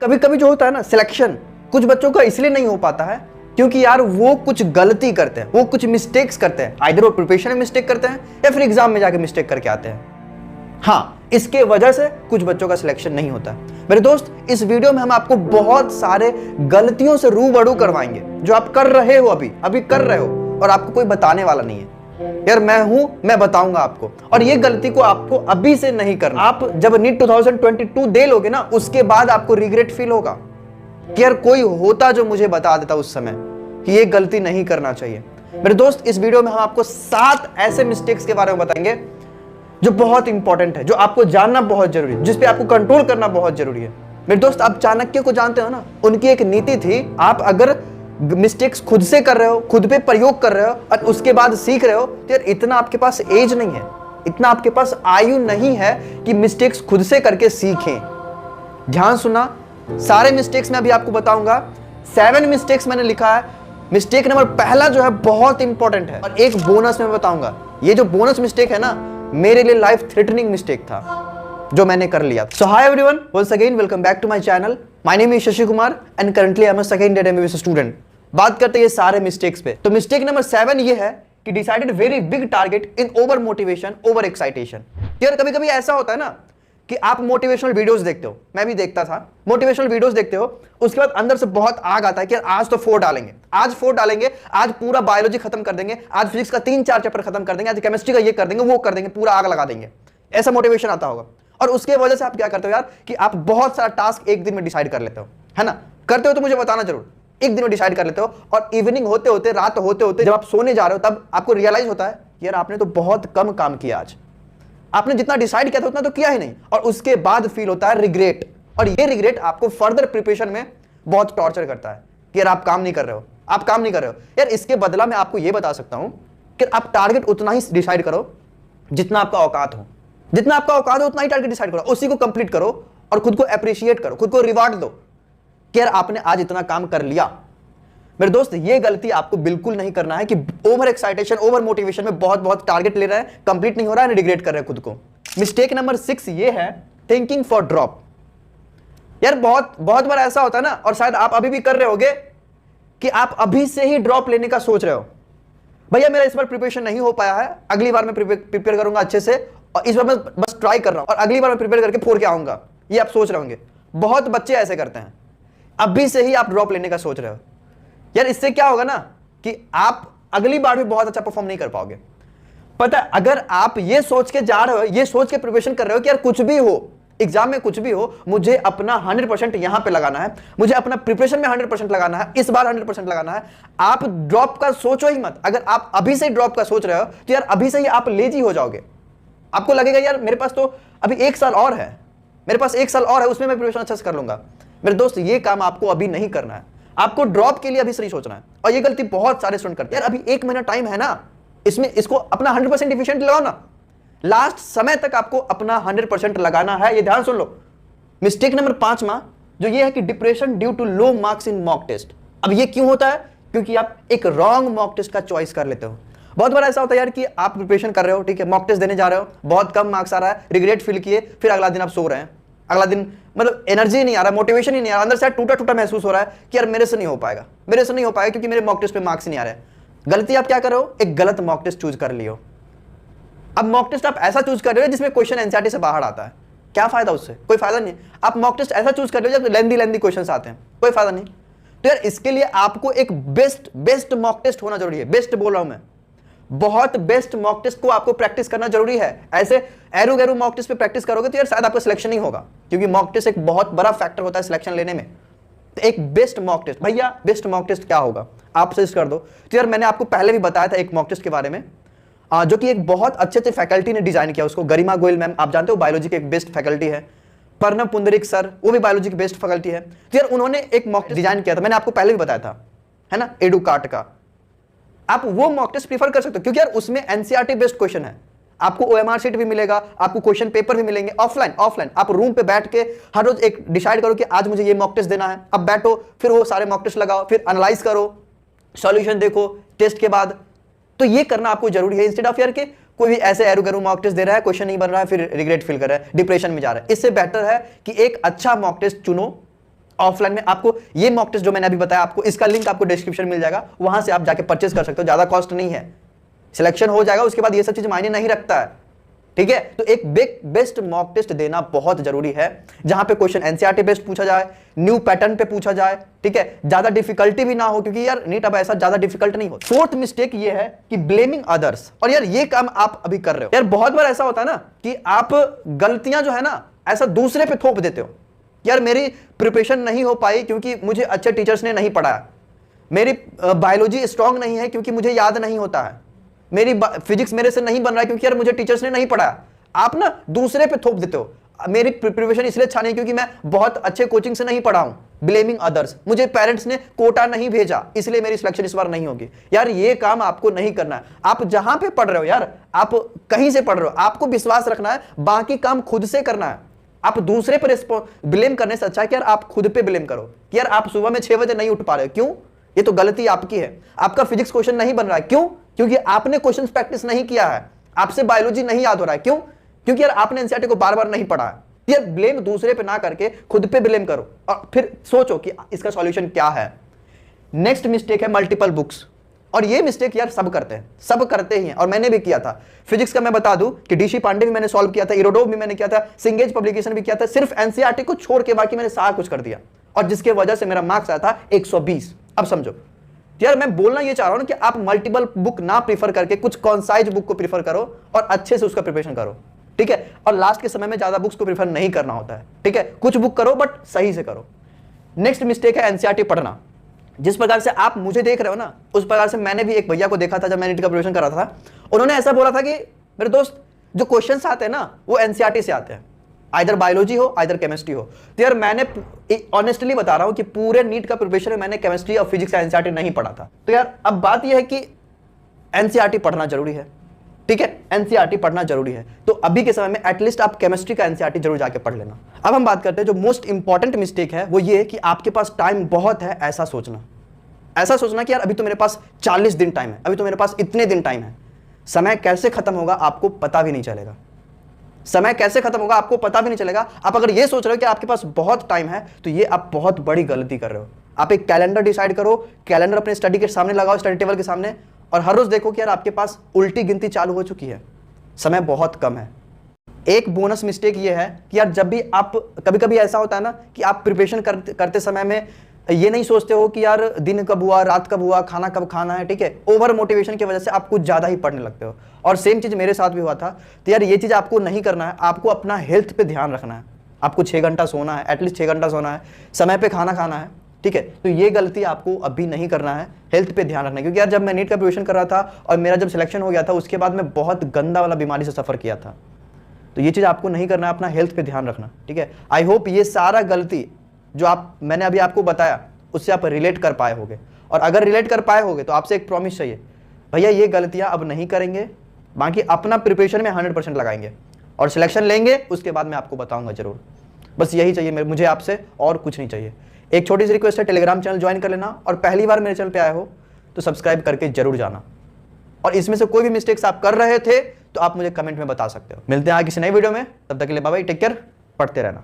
कभी कभी जो होता है ना सिलेक्शन, कुछ बच्चों का इसलिए नहीं हो पाता है क्योंकि यार वो कुछ गलती करते हैं, वो कुछ मिस्टेक्स करते हैं। आइदर वो प्रिपरेशन में मिस्टेक करते हैं या फिर एग्जाम में जाके मिस्टेक करके आते हैं। हाँ, इसके वजह से कुछ बच्चों का सिलेक्शन नहीं होता है। मेरे दोस्त, इस वीडियो में हम आपको बहुत सारे गलतियों से रूबरू करवाएंगे जो आप कर रहे हो, अभी कर रहे हो, और आपको कोई बताने वाला नहीं है। यार मैं बताऊंगा आपको, और ये गलती को आपको अभी से नहीं करना। आप जब नीट 2022 दे लोगे ना, उसके बाद आपको रिग्रेट फील होगा कि यार कोई होता जो मुझे बता देता उस समय कि ये गलती नहीं करना चाहिए। मेरे दोस्त, इस वीडियो में हम आपको 7 ऐसे मिस्टेक्स के बारे में बताएंगे जो बहुत इंपॉर्टेंट है, जो आपको जानना बहुत जरूरी है, जिसपे आपको कंट्रोल करना बहुत जरूरी है। मेरे दोस्त, आप चाणक्य को जानते हो ना, उनकी एक नीति थी, आप अगर मिस्टेक्स खुद से कर रहे हो, खुद पे प्रयोग कर रहे हो और उसके बाद सीख रहे हो, तो यार इतना आपके पास एज नहीं है, इतना आपके पास आयु नहीं है कि मिस्टेक्स खुद से करके सीखें। ध्यान सुना, सारे मिस्टेक्स मैं अभी आपको बताऊंगा। 7 मिस्टेक्स मैंने लिखा है। मिस्टेक नंबर पहला जो है बहुत इंपॉर्टेंट है, और एक बोनस में बताऊंगा। ये जो बोनस मिस्टेक है ना, मेरे लिए लाइफ थ्रेटनिंग मिस्टेक था जो मैंने कर लिया। So hi everyone, once again welcome back to my channel. My name is Shashi Kumar and currently I am a second year MBBS student. बात करते हैं ये सारे मिस्टेक्स पे। तो मिस्टेक नंबर 7 ये है कि डिसाइडेड वेरी बिग टारगेट इन ओवर मोटिवेशन, ओवर एक्साइटेशन। यार कभी कभी ऐसा होता है ना कि आप मोटिवेशनल वीडियोस देखते हो, मैं भी देखता था, मोटिवेशनल वीडियोस देखते हो, उसके बाद अंदर से बहुत आग आता है कि आज तो 4 डालेंगे, आज पूरा बायोलॉजी खत्म कर देंगे, आज फिजिक्स का 3-4 चैप्टर खत्म कर देंगे, आज केमिस्ट्री का ये कर देंगे, वो कर देंगे, पूरा आग लगा देंगे। ऐसा मोटिवेशन आता होगा, और उसके वजह से आप क्या करते हो यार कि आप बहुत सारा टास्क एक दिन में डिसाइड कर लेते हो, है ना? करते हो तो मुझे बताना जरूर। एक दिन में डिसाइड कर लेते हो, और इवनिंग होते होते, रात होते होते, जब आप सोने जा रहे हो, तब आपको रियलाइज होता है यार आपने तो बहुत कम काम किया आज, आपने जितना डिसाइड किया था उतना तो किया ही नहीं, और उसके बाद फील होता है रिग्रेट। और ये रिग्रेट आपको फर्दर प्रिपरेशन में बहुत टॉर्चर करता है कि यार आप काम नहीं कर रहे हो, यार इसके बदला मैं आपको ये बता सकता हूं कि आप टारगेट उतना ही डिसाइड करो जितना आपका औकात हो, उतना ही टारगेट डिसाइड करो, उसी को कंप्लीट करो, और खुद को अप्रिशिएट करो, खुद को रिवार्ड दो कि यार आपने आज इतना काम कर लिया। मेरे दोस्त, ये गलती आपको बिल्कुल नहीं करना है कि ओवर एक्साइटेशन, ओवर मोटिवेशन में बहुत टारगेट ले रहे हैं, कंप्लीट नहीं हो रहा है, रिग्रेट कर रहे हैं खुद को। मिस्टेक नंबर 6 ये है थिंकिंग फॉर ड्रॉप। यार बहुत बार ऐसा होता है ना, और शायद आप अभी भी कर रहे होगे कि आप अभी से ही ड्रॉप लेने का सोच रहे हो। भैया मेरा इस बार प्रिपरेशन नहीं हो पाया है, अगली बार मैं प्रिपेयर करूंगा अच्छे से, और इस बार मैं बस ट्राई कर रहा हूं, और अगली बार मैं प्रिपेयर करके फोड़ के आऊंगा, ये आप सोच रहे होंगे। बहुत बच्चे ऐसे करते हैं, अभी से ही आप ड्रॉप लेने का सोच रहे हो। यार इससे क्या होगा ना कि आप अगली बार भी बहुत अच्छा परफॉर्म नहीं कर पाओगे। पता है, अगर आप ये सोच के जा रहे हो, ये सोच के प्रिपरेशन कर रहे हो कि यार कुछ भी हो, एग्जाम में कुछ भी हो, मुझे अपना 100% यहां पे लगाना है, मुझे अपना प्रिपरेशन में 100% लगाना है, इस बार 100% लगाना है, आप ड्रॉप का सोचो ही मत। अगर आप अभी से ड्रॉप का सोच रहे हो तो यार अभी से ही आप लेजी हो जाओगे। आपको लगेगा यार मेरे पास तो अभी 1 साल और है, उसमें मैं प्रिपरेशन अच्छा से कर लूंगा। मेरे दोस्त, ये काम आपको अभी नहीं करना है, आपको ड्रॉप के लिए अभी से नहीं सोचना है। और ये गलती बहुत सारे स्टूडेंट करते हैं। यार अभी 1 महीना टाइम है ना, इसको अपना 100% एफिशिएंट लगाओ ना, लास्ट समय तक आपको अपना 100% लगाना है। ये ध्यान सुन लो। मिस्टेक नंबर 5वां जो ये है कि depression due to low marks in mock test. अब ये क्यों होता है? क्योंकि आप एक रॉन्ग मॉक टेस्ट का चॉइस कर लेते हो। बहुत बार ऐसा होता है यार कि आप प्रिपरेशन कर रहे हो, ठीक है, मॉक टेस्ट देने जा रहे हो, बहुत कम मार्क्स आ रहा है, रिग्रेट फील किए, फिर अगला दिन आप सो रहे हैं, अगला दिन मतलब एनर्जी नहीं आ रहा, मोटिवेशन ही नहीं आ रहा, अंदर से टूटा महसूस हो रहा है कि यार मेरे से नहीं हो पाएगा क्योंकि मेरे मॉक टेस्ट पे मार्क्स नहीं आ रहे। गलती आप क्या कर रहे हो? एक गलत मॉक टेस्ट चूज कर लियो। अब मॉक टेस्ट आप ऐसा चूज कर रहे हो जिसमें क्वेश्चन एनसीईआरटी से बाहर आता है, क्या फायदा उससे? कोई फायदा नहीं। आप मॉक टेस्ट ऐसा चूज कर रहे हो जब लेंदी क्वेश्चंस आते हैं, कोई फायदा नहीं। तो यार इसके लिए आपको एक बेस्ट मॉक टेस्ट होना जरूरी है। बेस्ट बोल रहा हूं मैं, बहुत बेस्ट मॉक टेस्ट को आपको प्रैक्टिस करना जरूरी है। ऐसे एरू गैरू मॉक टेस्ट पे प्रैक्टिस करोगे तो यार शायद आपका सिलेक्शन नहीं होगा, क्योंकि मॉक टेस्ट एक बहुत बड़ा फैक्टर होता है सिलेक्शन लेने में। तो एक बेस्ट मॉक टेस्ट, भैया बेस्ट मॉक टेस्ट क्या होगा आप सजेस्ट कर दो। तो यार मैंने आपको पहले भी बताया था एक मॉक टेस्ट के बारे में, जो कि एक बहुत अच्छे फैकल्टी ने डिजाइन किया उसको। गरिमा गोयल मैम, आप जानते हो बायोलॉजी के एक बेस्ट फैकल्टी है। प्रणव पुंडरीक सर, वो भी बायोलॉजी की बेस्ट फैकल्टी है। तो यार उन्होंने एक मॉक टेस्ट डिजाइन किया था, मैंने आपको पहले भी बताया था, है ना, एडुकार्ट का। आप वो मॉक टेस्ट प्रीफर कर सकते हो, क्योंकि यार उसमें एनसीईआरटी बेस्ड क्वेश्चन है, आपको ओएमआर शीट भी मिलेगा, आपको क्वेश्चन पेपर भी मिलेंगे। ऑफलाइन आप रूम पे बैठ के हर रोज एक डिसाइड करो कि आज मुझे ये मॉक टेस्ट देना है। अब बैठो, फिर वो सारे मॉक टेस्ट लगाओ, फिर एनालाइज करो, सॉल्यूशन देखो टेस्ट के बाद। तो ये करना आपको जरूरी है, इंस्टेड ऑफ यार के कोई भी ऐसे एरू गैरू मॉक टेस्ट दे रहा है, क्वेश्चन नहीं बन रहा है, फिर रिग्रेट फील कर रहा है, डिप्रेशन में जा रहा है। इससे बेटर है कि एक अच्छा मॉक टेस्ट चुनो, ऑफलाइन में आपको ये मॉक टेस्ट जो मैंने अभी बताया, आपको इसका लिंक आपको डिस्क्रिप्शन मिल जाएगा, वहां से आप जाके परचेस कर सकते हो, ज्यादा कॉस्ट नहीं है, सिलेक्शन हो जाएगा, उसके बाद ये सब चीज मायने नहीं रखता है, ठीक है। तो एक बेस्ट मॉक टेस्ट देना बहुत जरूरी है, जहां पे क्वेश्चन एनसीईआरटी बेस्ड पूछा जाए, न्यू पैटर्न पे पूछा जाए, ठीक है, ज्यादा डिफिकल्टी भी ना हो, क्योंकि यार नीट अब ऐसा ज्यादा डिफिकल्ट नहीं हो। फोर्थ मिस्टेक ये है कि ब्लेमिंग अदर्स, और यार ये काम आप अभी कर रहे हो। यार बहुत बार ऐसा होता है ना कि आप गलतियां जो है ना ऐसा दूसरे पे थोप देते हो, यार मेरी प्रिपरेशन नहीं हो पाई क्योंकि मुझे अच्छे टीचर्स ने नहीं पढ़ाया, मेरी बायोलॉजी स्ट्रांग नहीं है क्योंकि मुझे याद नहीं होता है, मेरी फिजिक्स मेरे से नहीं बन रहा है क्योंकि यार मुझे टीचर्स ने नहीं पढ़ाया। आप ना दूसरे पे थोप देते हो, मेरी प्रिपरेशन इसलिए अच्छा नहीं क्योंकि मैं बहुत अच्छे कोचिंग से नहीं पढ़ा हूं, ब्लेमिंग अदर्स, मुझे पेरेंट्स ने कोटा नहीं भेजा इसलिए मेरी सिलेक्शन इस बार नहीं होगी। यार ये काम आपको नहीं करना है। आप जहां पे पढ़ रहे हो, यार आप कहीं से पढ़ रहे हो, आपको विश्वास रखना है, बाकी काम खुद से करना है। आप दूसरे पर ब्लेम करने से अच्छा है कि यार आप खुद पे ब्लेम करो कि यार आप सुबह में 6 बजे नहीं उठ पा रहे हो, क्यों? ये तो गलती आपकी है। आपका फिजिक्स क्वेश्चन नहीं बन रहा है, क्यों? क्योंकि आपने क्वेश्चन प्रैक्टिस नहीं किया है, आपसे बायोलॉजी नहीं याद हो रहा है, क्यों? क्योंकि यार आपने एनसीईआरटी को बार बार नहीं पढ़ा है। यार ब्लेम दूसरे पे ना करके खुद पे ब्लेम करो और फिर सोचो कि इसका सॉल्यूशन क्या है। नेक्स्ट मिस्टेक है मल्टीपल बुक्स, और ये मिस्टेक यार सब करते हैं, सब करते ही हैं, और मैंने भी किया था। फिजिक्स का मैं बता दूं कि डीसी पांडे भी मैंने सॉल्व किया था, इरोडोव भी मैंने किया था, सिंगेज पब्लिकेशन भी किया था, सिर्फ एनसीईआरटी को छोड़ के बाकी मैंने सारा कुछ कर दिया, और जिसके वजह से मेरा मार्क्स आया था 120। अब समझो यार, मैं बोलना ये चाह रहा हूं कि आप मल्टीपल बुक ना प्रीफर करके कुछ कॉन्साइज बुक को प्रीफर करो और अच्छे से उसका प्रिपरेशन करो, ठीक है। और लास्ट के समय में ज्यादा बुक्स को प्रीफर नहीं करना होता है, ठीक है। कुछ बुक करो बट सही से करो। नेक्स्ट मिस्टेक है एनसीईआरटी पढ़ना। जिस प्रकार से आप मुझे देख रहे हो ना, उस प्रकार से मैंने भी एक भैया को देखा था जब मैंने नीट का प्रिपरेशन कर रहा था। उन्होंने ऐसा बोला था कि मेरे दोस्त, जो क्वेश्चंस आते हैं ना वो एनसीईआरटी से आते हैं, आइदर बायोलॉजी हो आइदर केमिस्ट्री हो। तो यार मैंने ऑनेस्टली बता रहा हूं कि पूरे नीट का प्रिपरेशन में मैंने केमिस्ट्री और फिजिक्स का एनसीईआरटी नहीं पढ़ा था। तो यार अब बात यह है कि एनसीईआरटी पढ़ना जरूरी है, ठीक है, एनसीईआरटी पढ़ना जरूरी है। तो अभी के समय में एटलीस्ट आप केमिस्ट्री का एनसीईआरटी जरूर जाके पढ़ लेना। अब हम बात करते हैं जो मोस्ट इंपॉर्टेंट मिस्टेक है, वो ये कि आपके पास टाइम बहुत है ऐसा सोचना। ऐसा सोचना कि यार अभी तो मेरे पास 40 दिन टाइम है, अभी तो मेरे पास इतने दिन टाइम है। समय कैसे खत्म होगा आपको पता भी नहीं चलेगा, समय कैसे खत्म होगा आपको पता भी नहीं चलेगा। आप अगर ये सोच रहे हो कि आपके पास बहुत टाइम है तो ये आप बहुत बड़ी गलती कर रहे हो। आप एक कैलेंडर डिसाइड करो, कैलेंडर अपने स्टडी के सामने लगाओ, स्टडी टेबल के सामने, और हर रोज देखो कि यार आपके पास उल्टी गिनती चालू हो चुकी है, समय बहुत कम है। एक बोनस मिस्टेक ये है कि यार जब भी आप, कभी कभी ऐसा होता है ना कि आप प्रिपरेशन करते समय में ये नहीं सोचते हो कि यार दिन कब हुआ, रात कब हुआ, खाना कब खाना है, ठीक है। ओवर मोटिवेशन की वजह से आप कुछ ज्यादा ही पढ़ने लगते हो, और सेम चीज मेरे साथ भी हुआ था। तो यार ये चीज आपको नहीं करना है, आपको अपना हेल्थ पे ध्यान रखना है। आपको 6 घंटा सोना है, एटलीस्ट 6 घंटा सोना है, समय पे खाना खाना है, ठीक है। तो ये गलती आपको अभी नहीं करना है, हेल्थ पे ध्यान रखना है। क्योंकि यार जब मैं नीट का प्रिपरेशन कर रहा था और मेरा जब सिलेक्शन हो गया था, उसके बाद मैं बहुत गंदा वाला बीमारी से सफर किया था। तो ये चीज आपको नहीं करना है, अपना हेल्थ पे ध्यान रखना, ठीक है। आई होप ये सारा गलती जो मैंने अभी आपको बताया उससे आप रिलेट कर पाए होगे, और अगर रिलेट कर पाए होगे तो आपसे एक प्रॉमिस चाहिए, भैया ये गलतियां अब नहीं करेंगे, बाकी अपना प्रिपरेशन में 100% लगाएंगे और सिलेक्शन लेंगे, उसके बाद मैं आपको बताऊंगा जरूर। बस यही चाहिए मुझे आपसे, और कुछ नहीं चाहिए। एक छोटी सी रिक्वेस्ट है, टेलीग्राम चैनल ज्वाइन कर लेना, और पहली बार मेरे चैनल पे आए हो तो सब्सक्राइब करके जरूर जाना। और इसमें से कोई भी मिस्टेक्स आप कर रहे थे तो आप मुझे कमेंट में बता सकते हो। मिलते हैं आगे किसी नई वीडियो में, तब तक के लिए बाय बाय, टेक केयर, पढ़ते रहना।